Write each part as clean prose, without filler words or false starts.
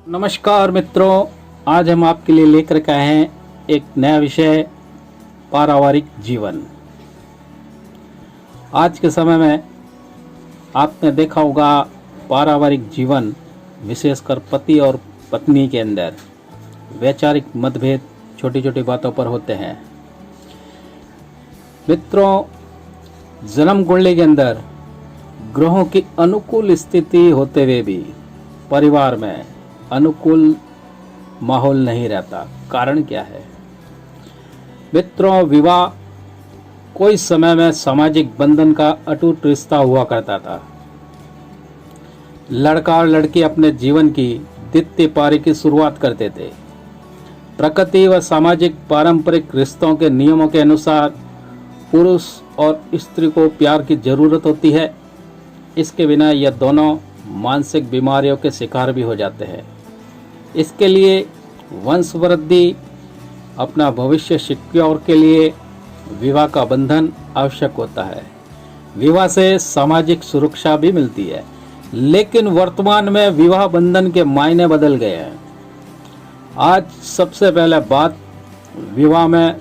नमस्कार मित्रों, आज हम आपके लिए लेकर के आए हैं एक नया विषय, पारिवारिक जीवन। आज के समय में आपने देखा होगा पारिवारिक जीवन, विशेषकर पति और पत्नी के अंदर वैचारिक मतभेद छोटी छोटी बातों पर होते हैं। मित्रों, जन्म कुंडली के अंदर ग्रहों की अनुकूल स्थिति होते हुए भी परिवार में अनुकूल माहौल नहीं रहता। कारण क्या है मित्रों? विवाह कोई समय में सामाजिक बंधन का अटूट रिश्ता हुआ करता था। लड़का और लड़की अपने जीवन की द्वितीय पारी की शुरुआत करते थे। प्रकृति व सामाजिक पारंपरिक रिश्तों के नियमों के अनुसार पुरुष और स्त्री को प्यार की जरूरत होती है। इसके बिना यह दोनों मानसिक बीमारियों के शिकार भी हो जाते हैं। इसके लिए वंश वृद्धि, अपना भविष्य सिक्योर के लिए विवाह का बंधन आवश्यक होता है। विवाह से सामाजिक सुरक्षा भी मिलती है, लेकिन वर्तमान में विवाह बंधन के मायने बदल गए हैं। आज सबसे पहले बात विवाह में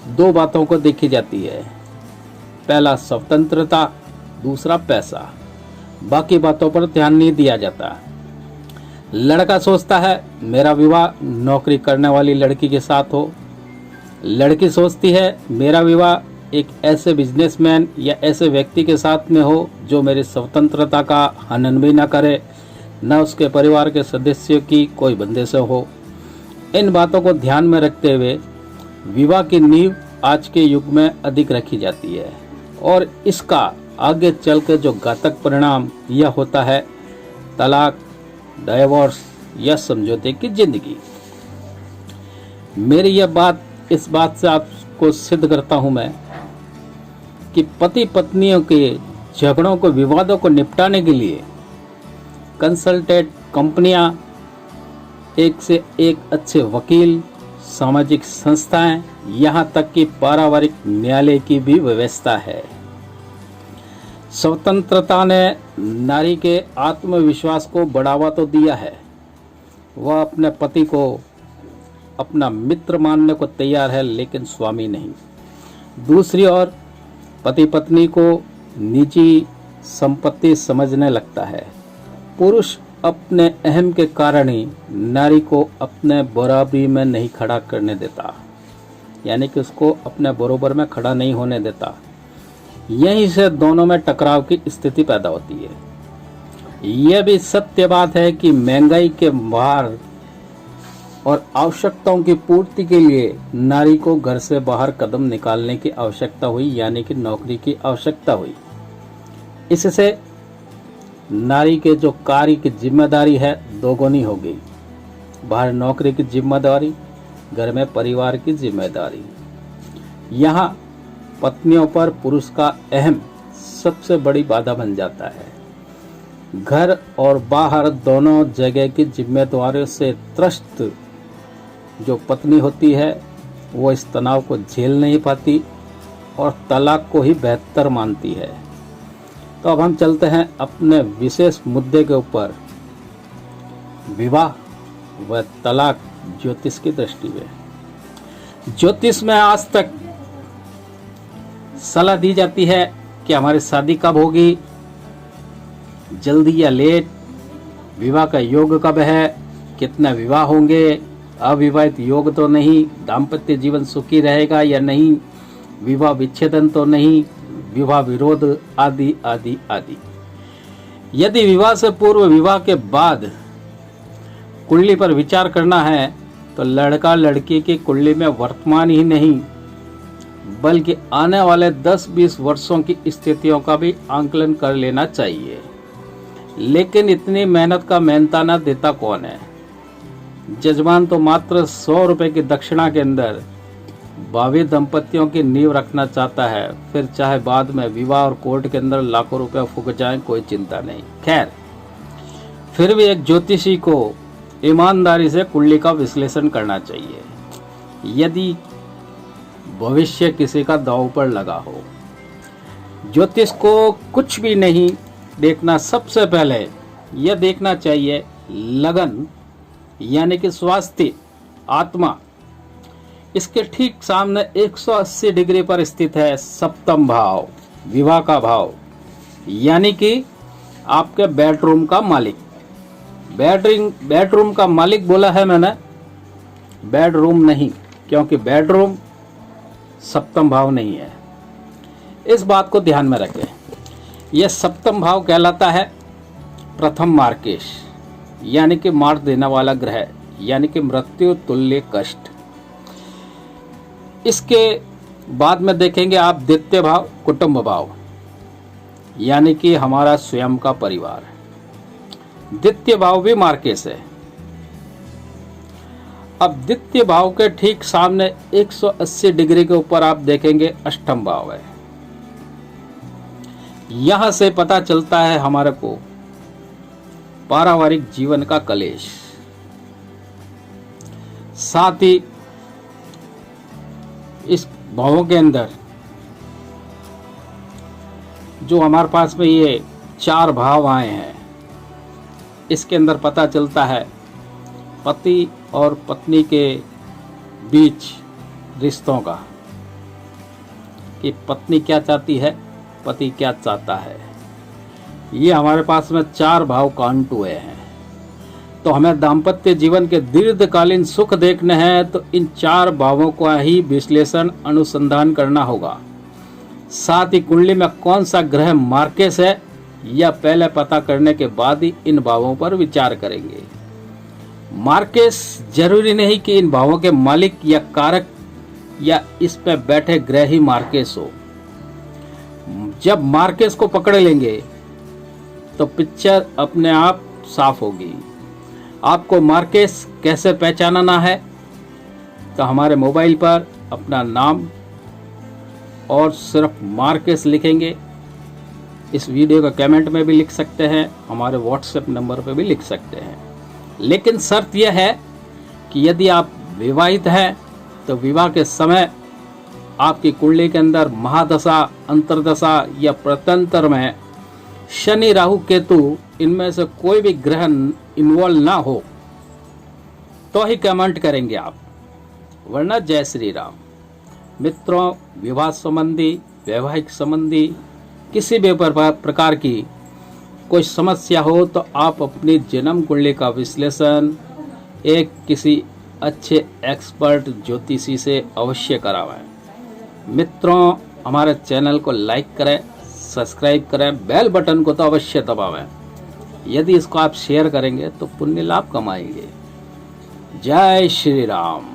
दो बातों को देखी जाती है। पहला स्वतंत्रता, दूसरा पैसा। बाकी बातों पर ध्यान नहीं दिया जाता। लड़का सोचता है मेरा विवाह नौकरी करने वाली लड़की के साथ हो। लड़की सोचती है मेरा विवाह एक ऐसे बिजनेसमैन या ऐसे व्यक्ति के साथ में हो जो मेरी स्वतंत्रता का हनन भी न करे, न उसके परिवार के सदस्यों की कोई बंदिश हो। इन बातों को ध्यान में रखते हुए विवाह की नींव आज के युग में अधिक रखी जाती है, और इसका आगे चल के जो घातक परिणाम यह होता है तलाक, डाइवोर्स या समझौते की जिंदगी। मेरी यह बात इस बात से आपको सिद्ध करता हूं मैं कि पति पत्नियों के झगड़ों को, विवादों को निपटाने के लिए कंसल्टेंट कंपनियां, एक से एक अच्छे वकील, सामाजिक संस्थाएं, यहां तक कि पारिवारिक न्यायालय की भी व्यवस्था है। स्वतंत्रता ने नारी के आत्मविश्वास को बढ़ावा तो दिया है। वह अपने पति को अपना मित्र मानने को तैयार है, लेकिन स्वामी नहीं। दूसरी ओर पति पत्नी को निजी संपत्ति समझने लगता है। पुरुष अपने अहम के कारण ही नारी को अपने बराबरी में नहीं खड़ा करने देता, यानी कि उसको अपने बराबर में खड़ा नहीं होने देता। यहीं से दोनों में टकराव की स्थिति पैदा होती है। यह भी सत्य बात है कि महंगाई के भार और आवश्यकताओं की पूर्ति के लिए नारी को घर से बाहर कदम निकालने की आवश्यकता हुई, यानी कि नौकरी की आवश्यकता हुई। इससे नारी के जो कार्य की जिम्मेदारी है दोगुनी हो गई। बाहर नौकरी की जिम्मेदारी, घर में परिवार की जिम्मेदारी। यहाँ पत्नियों पर पुरुष का अहम सबसे बड़ी बाधा बन जाता है। घर और बाहर दोनों जगह की जिम्मेदारियों से त्रस्त जो पत्नी होती है वो इस तनाव को झेल नहीं पाती और तलाक को ही बेहतर मानती है। तो अब हम चलते हैं अपने विशेष मुद्दे के ऊपर, विवाह व तलाक ज्योतिष की दृष्टि में। ज्योतिष में आज तक सलाह दी जाती है कि हमारी शादी कब होगी, जल्दी या लेट, विवाह का योग कब है, कितने विवाह होंगे, अविवाहित योग तो नहीं, दाम्पत्य जीवन सुखी रहेगा या नहीं, विवाह विच्छेदन तो नहीं, विवाह विरोध, आदि आदि आदि। यदि विवाह से पूर्व विवाह के बाद कुंडली पर विचार करना है तो लड़का लड़की की कुंडली में वर्तमान ही नहीं बल्कि आने वाले 10-20 वर्षों की स्थितियों का भी आंकलन कर लेना चाहिए। लेकिन इतनी मेहनत का मेहनताना देता कौन है? जजमान तो मात्र 100 रुपए की दक्षिणा के अंदर भावी दंपतियों की नींव रखना चाहता है। फिर चाहे बाद में विवाह और कोर्ट के अंदर लाखों रुपए फूक जाएं, कोई चिंता नहीं। खैर, फिर भी एक ज्योतिषी को ईमानदारी से कुंडली का विश्लेषण करना चाहिए। यदि भविष्य किसी का दांव पर लगा हो, ज्योतिष को कुछ भी नहीं देखना, सबसे पहले यह देखना चाहिए लगन यानी कि स्वास्थ्य, आत्मा, इसके ठीक सामने 180 डिग्री पर स्थित है सप्तम भाव, विवाह का भाव, यानी कि आपके बेडरूम का मालिक। बेडरूम का मालिक बोला है मैंने, बेडरूम नहीं, क्योंकि बेडरूम सप्तम भाव नहीं है। इस बात को ध्यान में रखें। यह सप्तम भाव कहलाता है प्रथम मार्केश, यानी कि मार देने वाला ग्रह, यानी कि मृत्यु तुल्य कष्ट। इसके बाद में देखेंगे आप द्वितीय भाव, कुटुंब भाव, यानी कि हमारा स्वयं का परिवार। द्वितीय भाव भी मार्केश है। अब द्वितीय भाव के ठीक सामने 180 डिग्री के ऊपर आप देखेंगे अष्टम भाव है। यहां से पता चलता है हमारे को पारिवारिक जीवन का कलेश। साथ ही इस भावों के अंदर जो हमारे पास में ये 4 भाव आए हैं, इसके अंदर पता चलता है पति और पत्नी के बीच रिश्तों का, कि पत्नी क्या चाहती है, पति क्या चाहता है। ये हमारे पास में 4 भाव काउंट हुए हैं। तो हमें दाम्पत्य जीवन के दीर्घकालीन सुख देखने हैं तो इन 4 भावों का ही विश्लेषण, अनुसंधान करना होगा। साथ ही कुंडली में कौन सा ग्रह मार्केश है यह पहले पता करने के बाद ही इन भावों पर विचार करेंगे। मार्केश जरूरी नहीं कि इन भावों के मालिक या कारक या इस पे बैठे ग्रह ही मार्केश हो। जब मार्केश को पकड़ लेंगे तो पिक्चर अपने आप साफ होगी। आपको मार्केश कैसे पहचानना है, तो हमारे मोबाइल पर अपना नाम और सिर्फ मार्केश लिखेंगे। इस वीडियो का कमेंट में भी लिख सकते हैं, हमारे व्हाट्सएप नंबर पर भी लिख सकते हैं। लेकिन शर्त यह है कि यदि आप विवाहित हैं तो विवाह के समय आपकी कुंडली के अंदर महादशा, अंतरदशा या प्रत्यंतर में शनि, राहु, केतु इनमें से कोई भी ग्रह इन्वॉल्व ना हो तो ही कमेंट करेंगे आप, वरना जय श्री राम। मित्रों, विवाह संबंधी, वैवाहिक संबंधी किसी भी प्रकार की कोई समस्या हो तो आप अपनी जन्म कुंडली का विश्लेषण एक किसी अच्छे एक्सपर्ट ज्योतिषी से अवश्य करावें। मित्रों, हमारे चैनल को लाइक करें, सब्सक्राइब करें, बेल बटन को तो अवश्य दबावें। यदि इसको आप शेयर करेंगे तो पुण्य लाभ कमाएंगे। जय श्री राम।